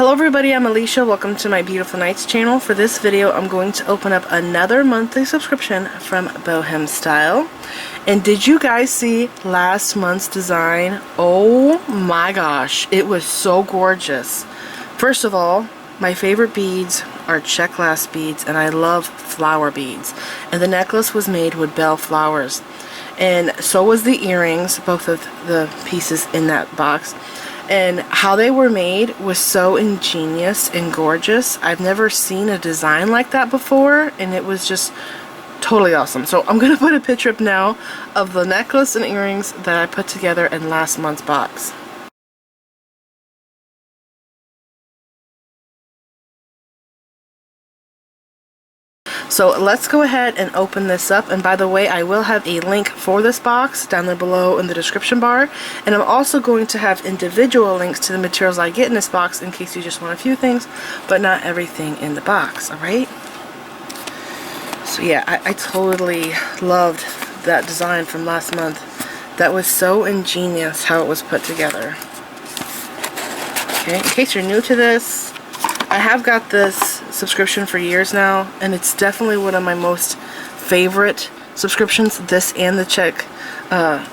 Hello everybody, I'm Alicia. Welcome to my Beautiful Nights channel. For this video, I'm going to open up another monthly subscription from BohemStyle. And did you guys see last month's design? Oh my gosh, it was so gorgeous. First of all, my favorite beads are check glass beads, and I love flower beads. And the necklace was made with bell flowers. And so was the earrings, both of the pieces in that box. And how they were made was so ingenious and gorgeous. I've never seen a design like that before, and it was just totally awesome. So I'm going to put a picture up now of the necklace and earrings that I put together in last month's box. So let's go ahead and open this up. And by the way, I will have a link for this box down there below in the description bar. And I'm also going to have individual links to the materials I get in this box in case you just want a few things, but not everything in the box, alright? So yeah, I totally loved that design from last month. That was so ingenious how it was put together. Okay, in case you're new to this, I have got this subscription for years now, and it's definitely one of my most favorite subscriptions, this and the Check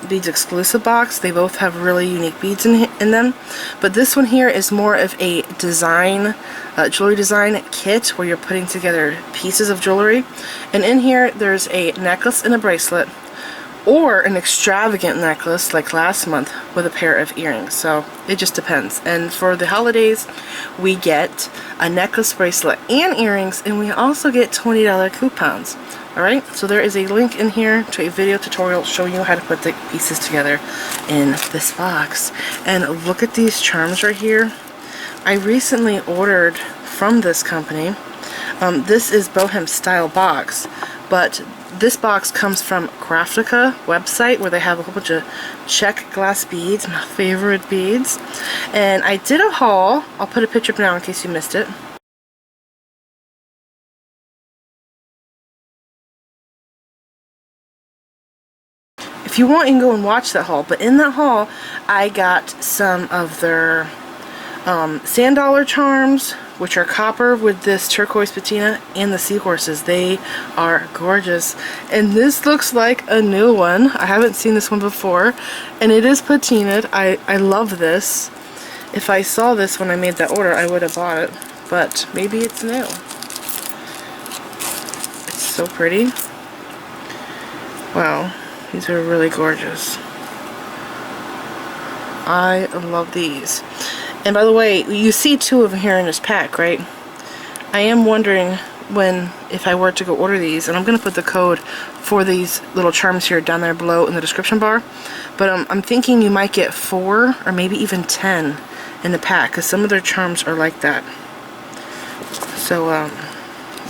Beads exclusive box. They both have really unique beads in them, but this one here is more of a design, jewelry design kit where you're putting together pieces of jewelry. And in here there's a necklace and a bracelet, or an extravagant necklace like last month with a pair of earrings. So it just depends. And for the holidays, we get a necklace, bracelet, and earrings, and we also get $20 coupons. Alright, so there is a link in here to a video tutorial showing you how to put the pieces together in this box. And look at these charms right here. I recently ordered from this company. This is BohemStyle box, but this box comes from Craftica website, where they have a whole bunch of check glass beads, my favorite beads. And I did a haul. I'll put a picture up now in case you missed it. If you want, you can go and watch that haul. But in that haul, I got some of their sand dollar charms, which are copper with this turquoise patina, and the seahorses. They are gorgeous. And this looks like a new one. I haven't seen this one before, and it is patinaed. I love this. If I saw this when I made that order, I would have bought it, but maybe it's new. It's so pretty. Wow, these are really gorgeous. I love these. And by the way, you see two of them here in this pack, right? I am wondering if I were to go order these, and I'm going to put the code for these little charms here down there below in the description bar. But I'm thinking you might get 4 or maybe even 10 in the pack, because some of their charms are like that. So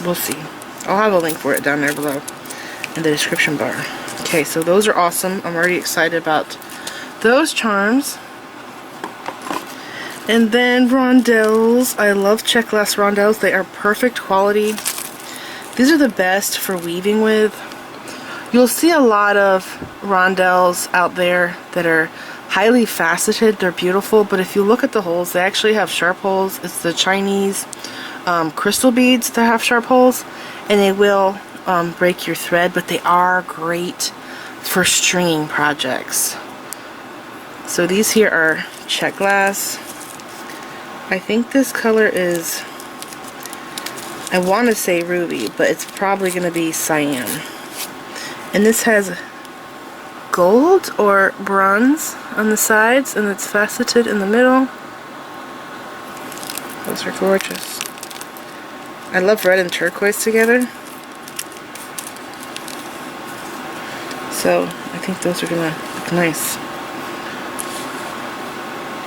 we'll see. I'll have a link for it down there below in the description bar. Okay, so those are awesome. I'm already excited about those charms. And then rondelles. I love check glass rondelles. They are perfect quality. These are the best for weaving with. You'll see a lot of rondelles out there that are highly faceted. They're beautiful, but if you look at the holes, they actually have sharp holes. It's the Chinese crystal beads that have sharp holes, and they will break your thread, but they are great for stringing projects. So these here are check glass. I think this color is, I want to say ruby, but it's probably going to be cyan. And this has gold or bronze on the sides, and it's faceted in the middle. Those are gorgeous. I love red and turquoise together. So I think those are going to look nice.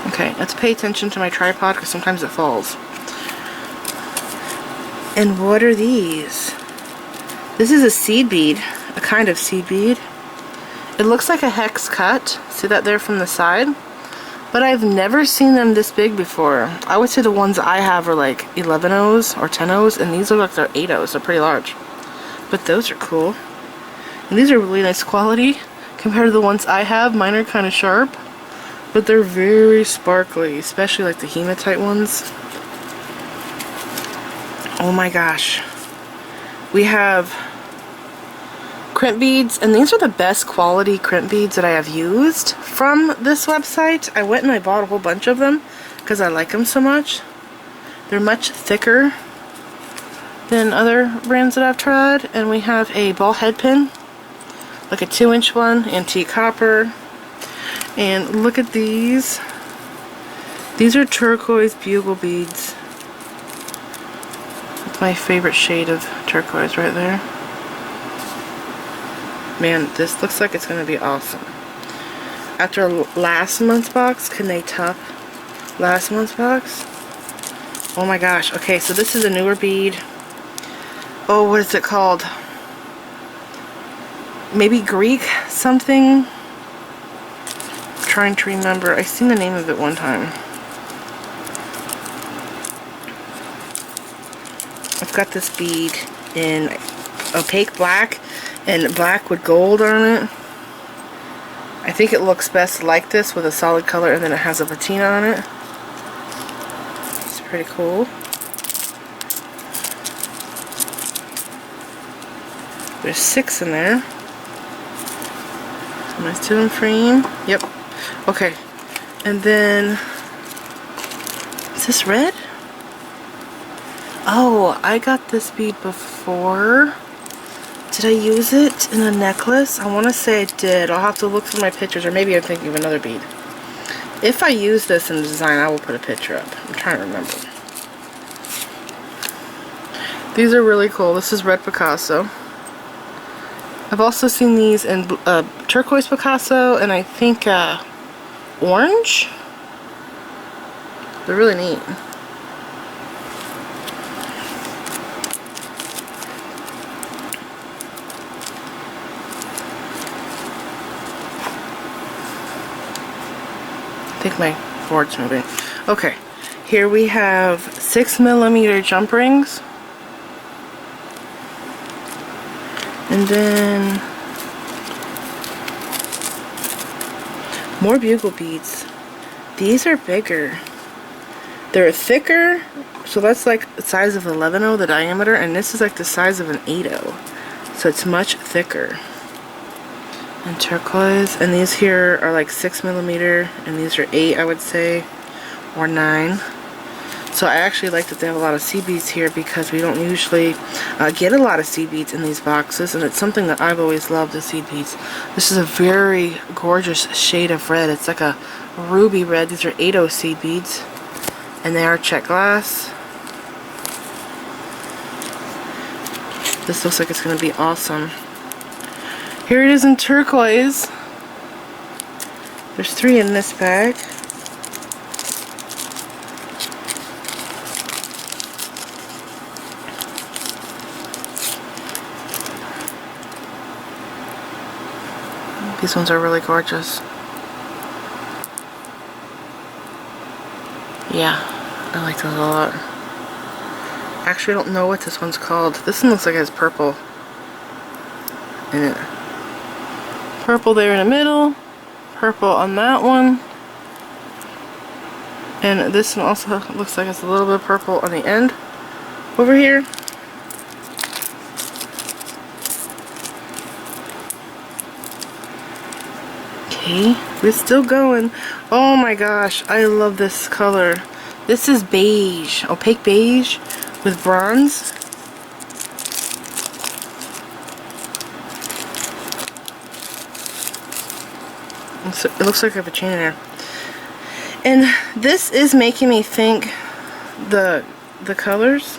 Okay, let's pay attention to my tripod because sometimes it falls. And what are these? This is a seed bead, a kind of seed bead. It looks like a hex cut. See that there from the side? But I've never seen them this big before. I would say the ones I have are like 11 O's or 10 O's, and these look like they're 8 O's. They're pretty large. But those are cool. And these are really nice quality compared to the ones I have. Mine are kind of sharp, but they're very sparkly, especially like the hematite ones. Oh my gosh. We have crimp beads, and these are the best quality crimp beads that I have used from this website. I went and I bought a whole bunch of them because I like them so much. They're much thicker than other brands that I've tried. And we have a ball head pin, like a 2-inch one, antique copper. And look at these. These are turquoise bugle beads. It's my favorite shade of turquoise right there. Man, this looks like it's going to be awesome. After last month's box, can they top last month's box? Oh my gosh. Okay, so this is a newer bead. Oh, what is it called? Maybe Greek something? I'm trying to remember. I seen the name of it one time. I've got this bead in opaque black and black with gold on it. I think it looks best like this with a solid color, and then it has a patina on it. It's pretty cool. There's 6 in there. Nice tune frame. Yep. Okay. And then, is this red? Oh, I got this bead before. Did I use it in a necklace? I want to say I did. I'll have to look through my pictures, or maybe I'm thinking of another bead. If I use this in the design, I will put a picture up. I'm trying to remember. These are really cool. This is red Picasso. I've also seen these in turquoise Picasso, and I think orange. They're really neat. I think my board's moving. Okay, here we have 6mm jump rings. And then more bugle beads. These are bigger. They're thicker, so that's like the size of 11/0, the diameter, and this is like the size of an 8/0. So it's much thicker. And turquoise, and these here are like 6mm, and these are 8, I would say, or 9. So I actually like that they have a lot of seed beads here, because we don't usually get a lot of seed beads in these boxes, and it's something that I've always loved, the seed beads. This is a very gorgeous shade of red. It's like a ruby red. These are 8/0 seed beads, and they are check glass. This looks like it's going to be awesome. Here it is in turquoise. There's 3 in this bag. These ones are really gorgeous. Yeah, I like those a lot. Actually, I don't know what this one's called. This one looks like it has purple in it. Purple there in the middle, purple on that one, and this one also looks like it's a little bit of purple on the end over here. Okay, we're still going. Oh my gosh, I love this color. This is beige, opaque beige with bronze. So it looks like I have a chain in there. And this is making me think, the colors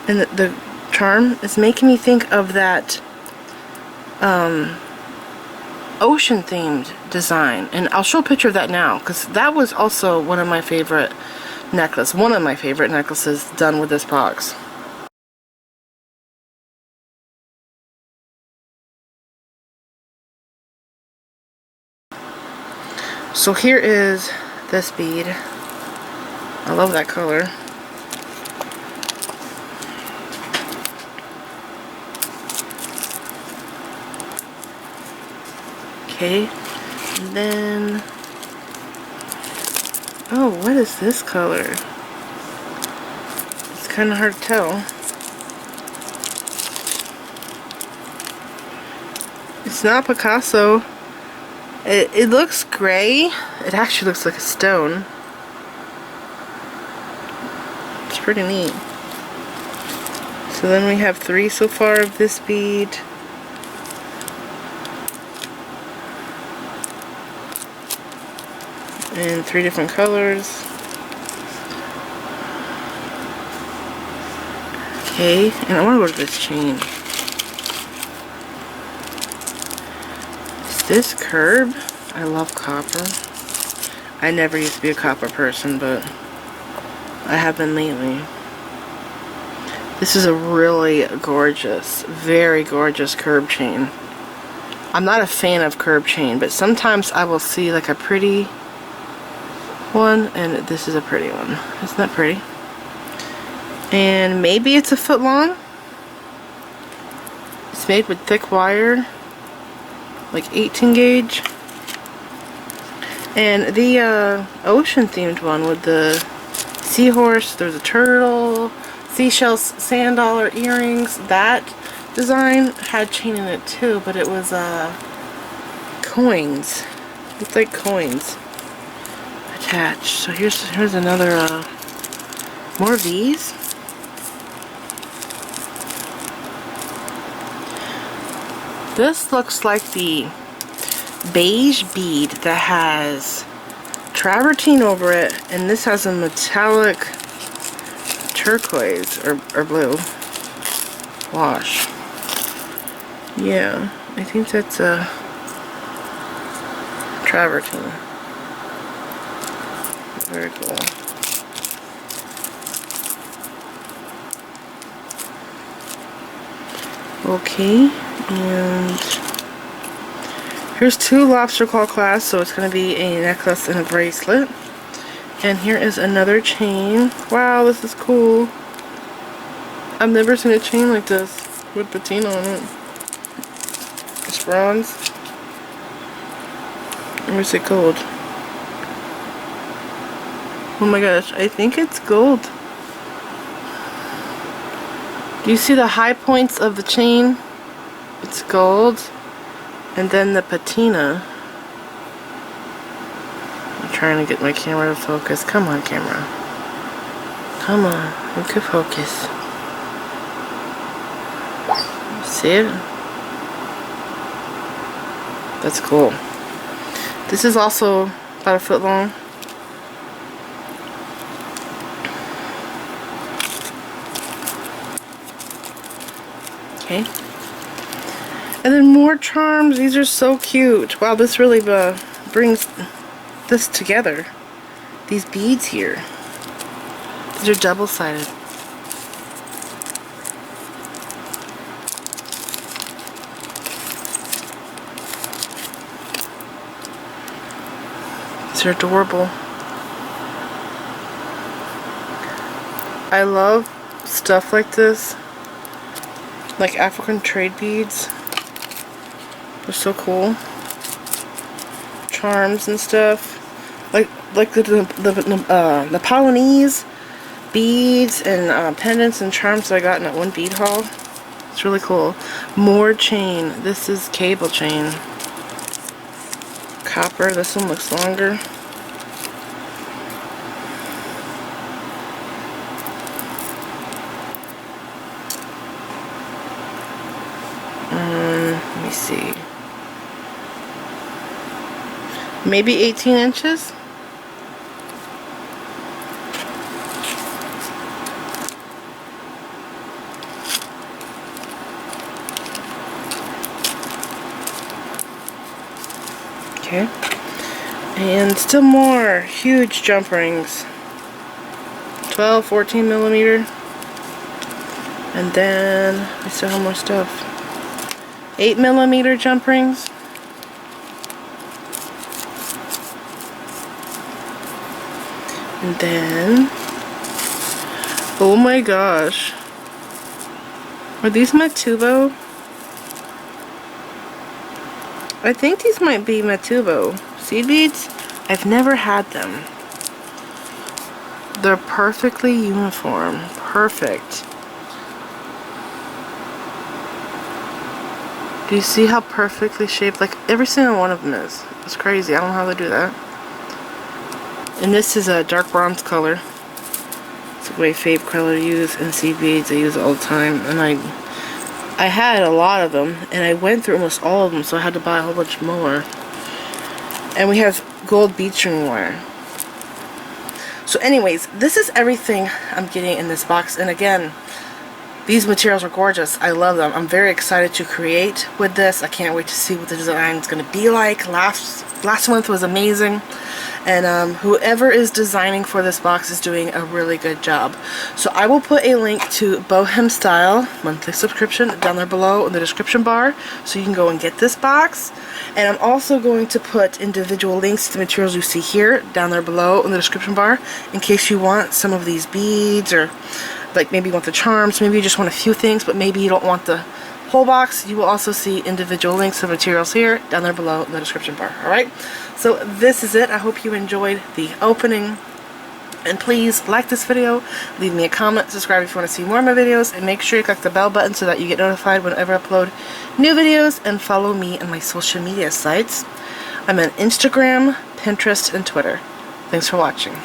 and the charm is making me think of that ocean themed design. And I'll show a picture of that now, because that was also one of my favorite necklaces done with this box. So here is this bead. I love that color. Okay, and then, oh, what is this color? It's kind of hard to tell. It's not Picasso. It looks gray. It actually looks like a stone. It's pretty neat. So then we have 3 so far of this bead. In 3 different colors. Okay, and I want to go to this chain. Is this curb? I love copper. I never used to be a copper person, but I have been lately. This is a really gorgeous, very gorgeous curb chain. I'm not a fan of curb chain, but sometimes I will see like a pretty one, and this is a pretty one. Isn't that pretty? And maybe it's a foot long. It's made with thick wire, like 18 gauge. And the ocean themed one with the seahorse, there's a turtle, seashells, sand dollar earrings. That design had chain in it too, but it was coins. It's like coins attached. So here's another more of these. This looks like the beige bead that has travertine over it, and this has a metallic turquoise or blue wash. Yeah, I think that's a travertine. Very cool. Okay, and here's 2 lobster claw clasps, so it's going to be a necklace and a bracelet. And here is another chain. Wow, this is cool. I've never seen a chain like this with patina on it. It's bronze. Or is it gold? Oh my gosh, I think it's gold. Do you see the high points of the chain? It's gold. And then the patina. I'm trying to get my camera to focus. Come on, camera. Come on, you can focus. See it? That's cool. This is also about a foot long. Okay. And then more charms. These are so cute. Wow, this really brings this together. These beads here. These are double-sided. These are adorable. I love stuff like this. Like African trade beads. They're so cool. Charms and stuff. Like the Polynesian beads and pendants and charms that I got in that one bead haul. It's really cool. More chain. This is cable chain. Copper. This one looks longer. Let me see. Maybe 18 inches? Okay. And still more huge jump rings. 12, 14 millimeter. And then I still have more stuff. 8 millimeter jump rings. And then, oh my gosh, are these Matubo? I think these might be Matubo seed beads. I've never had them. They're perfectly uniform. perfect. Do you see how perfectly shaped? Like every single one of them is. It's crazy. I don't know how they do that. And this is a dark bronze color. It's a way favorite color to use in seed beads. I use it all the time. And I had a lot of them, and I went through almost all of them, so I had to buy a whole bunch more. And we have gold bead string wire. So anyways, this is everything I'm getting in this box. And again, these materials are gorgeous. I love them. I'm very excited to create with this. I can't wait to see what the design is going to be like. Last month was amazing. And whoever is designing for this box is doing a really good job. So I will put a link to BohemStyle monthly subscription down there below in the description bar, so you can go and get this box. And I'm also going to put individual links to the materials you see here down there below in the description bar, in case you want some of these beads, or like maybe you want the charms, maybe you just want a few things, but maybe you don't want the whole box. You will also see individual links to materials here down there below in the description bar. Alright, so this is it. I hope you enjoyed the opening, and please like this video, leave me a comment, subscribe if you want to see more of my videos, and make sure you click the bell button so that you get notified whenever I upload new videos, and follow me on my social media sites. I'm on Instagram, Pinterest, and Twitter. Thanks for watching.